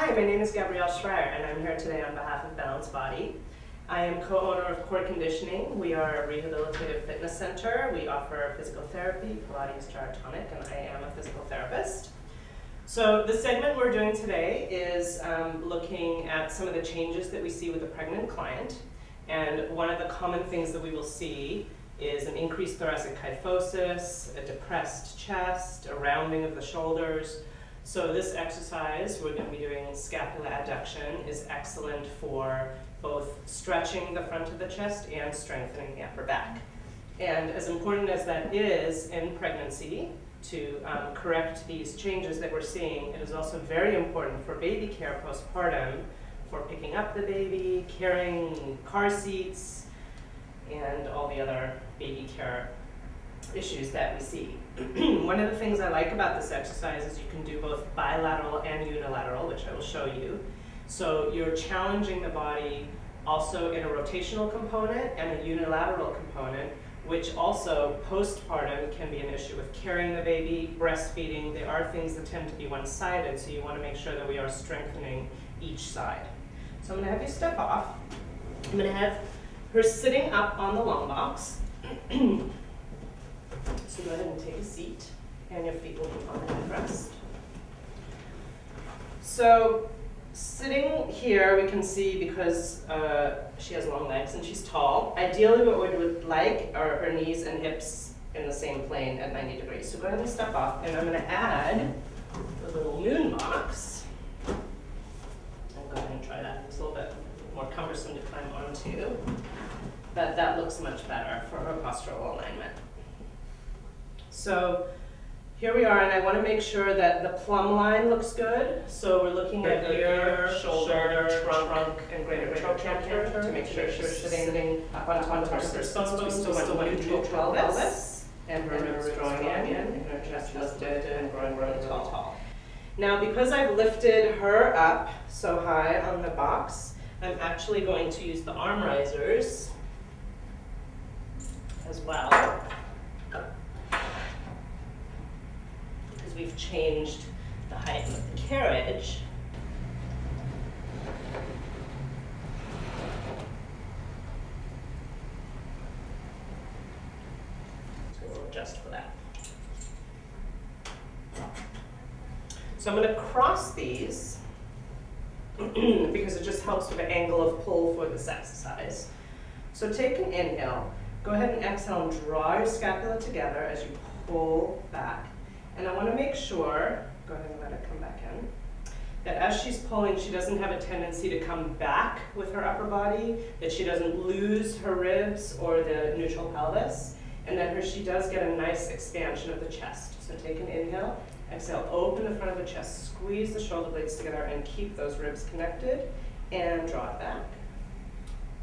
Hi, my name is Gabrielle and I'm here today on behalf of Balanced Body. I am co-owner of Core Conditioning. We are a rehabilitative fitness center. We offer physical therapy, Pilates, gyrotonic, and I am a physical therapist. So the segment we're doing today is looking at some of the changes that we see with a pregnant client. And one of the common things that we will see is an increased thoracic kyphosis, a depressed chest, a rounding of the shoulders. So this exercise, we're going to be doing scapular adduction, is excellent for both stretching the front of the chest and strengthening the upper back. And as important as that is in pregnancy to correct these changes that we're seeing, it is also very important for baby care postpartum, for picking up the baby, carrying car seats, and all the other baby care issues that we see. One of the things I like about this exercise is you can do both bilateral and unilateral, which I will show you. So you're challenging the body also in a rotational component and a unilateral component, which also postpartum can be an issue with carrying the baby, breastfeeding. They are things that tend to be one-sided, so you want to make sure that we are strengthening each side. So I'm going to have you step off. I'm going to have her sitting up on the long box. So go ahead and take a seat, and your feet will be on the headrest. So sitting here, we can see because she has long legs and she's tall, ideally what we would like are her knees and hips in the same plane at 90 degrees. So go ahead and step off, and I'm going to add the little moon box. I'll go ahead and try that. It's a little bit more cumbersome to climb onto, but that looks much better for her postural alignment. So here we are, and I want to make sure that the plumb line looks good. So we're looking at ear, shoulder, trunk, and greater trochanter to make sure she's sitting up on top of her persistence. We still want neutral pelvis, and her ribs drawing in, and her chest lifted and growing really tall. Now, because I've lifted her up so high on the box, I'm actually going to use the arm risers as well. We've changed the height of the carriage. So we'll adjust for that. So I'm going to cross these because it just helps with the angle of pull for this exercise. So take an inhale. Go ahead and exhale and draw your scapula together as you pull back. And I want to make sure, go ahead and let it come back in, that as she's pulling, she doesn't have a tendency to come back with her upper body, that she doesn't lose her ribs or the neutral pelvis, and that she does get a nice expansion of the chest. So take an inhale, exhale, open the front of the chest, squeeze the shoulder blades together, and keep those ribs connected, and draw it back.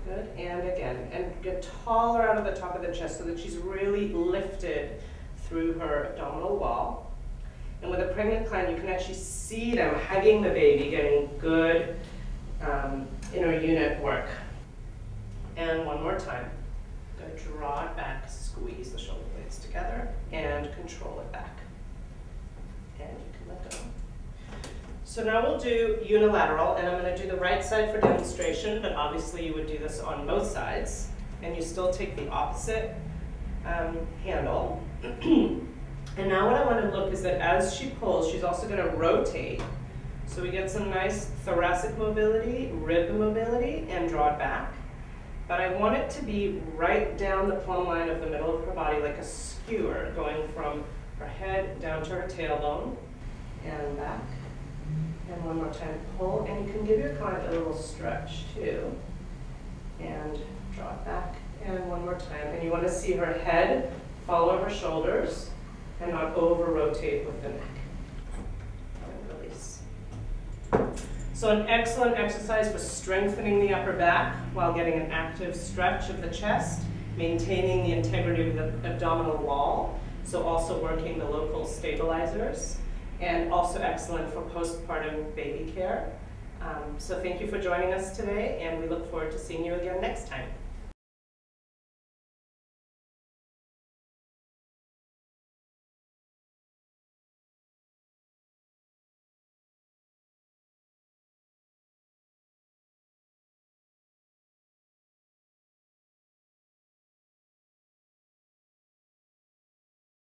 Good, and again, and get taller out of the top of the chest so that she's really lifted through her abdominal wall. And with a pregnant client, you can actually see them hugging the baby, getting good inner unit work. And one more time. Go draw it back, squeeze the shoulder blades together, and control it back. And you can let go. So now we'll do unilateral, and I'm going to do the right side for demonstration, but obviously you would do this on both sides. And you still take the opposite handle. And now what I want to look is that as she pulls, she's also going to rotate. So we get some nice thoracic mobility, rib mobility, and draw it back. But I want it to be right down the plumb line of the middle of her body, like a skewer, going from her head down to her tailbone, and back. And one more time, pull, and you can give your client a little stretch too. And draw it back, and one more time. And you want to see her head follow her shoulders and not over-rotate with the neck. And release. So an excellent exercise for strengthening the upper back while getting an active stretch of the chest, maintaining the integrity of the abdominal wall, so also working the local stabilizers, and also excellent for postpartum baby care. So thank you for joining us today, and we look forward to seeing you again next time.